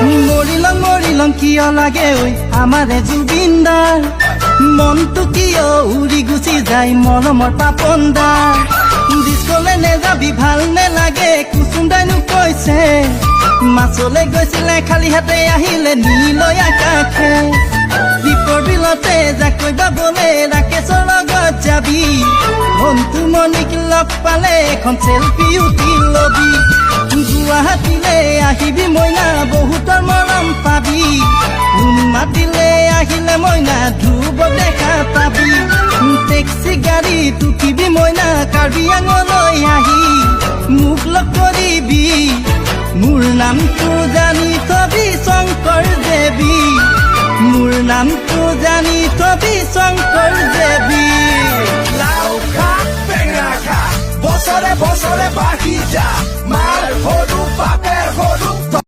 মরিলং কিয় লাগে ঐ আমাৰে জুবিনদাৰ মনটো কিয় উৰি গুচি যায় মৰমৰ পাপনদাৰ ডিস্কলে নেযাবি ভাল নেলাগে কুচুন্দাইনো কৈছে মাছলৈ গৈছিলে খালি হাতে আহিলে নীলয় আকাশে দীপৰ বিলতে জাকৈ বাবলে ৰাকেশৰ লগত যাবি মনটো মনিক লগ পালে এখন চেলফি উঠি লবি গুৱাহাটীলে আহিবি মইনা বহুতৰ মৰম পাবি মাতিলে আহিলে মইনা ধ্ৰুৱ দেখা পাবি টেক্সি গাড়ী উঠিবি মইনা কাৰ্বি আংললৈ আহি মোক লগ কৰিবি মোৰ নামটো জানি থবি শংকৰ দেৱী মোৰ নামটো জানি থবি শংকৰ দেৱী লাও খা বেঙেনা খা বছৰে বছৰে বাঢ়ি যা মাৰ সৰু বাপেৰ সৰু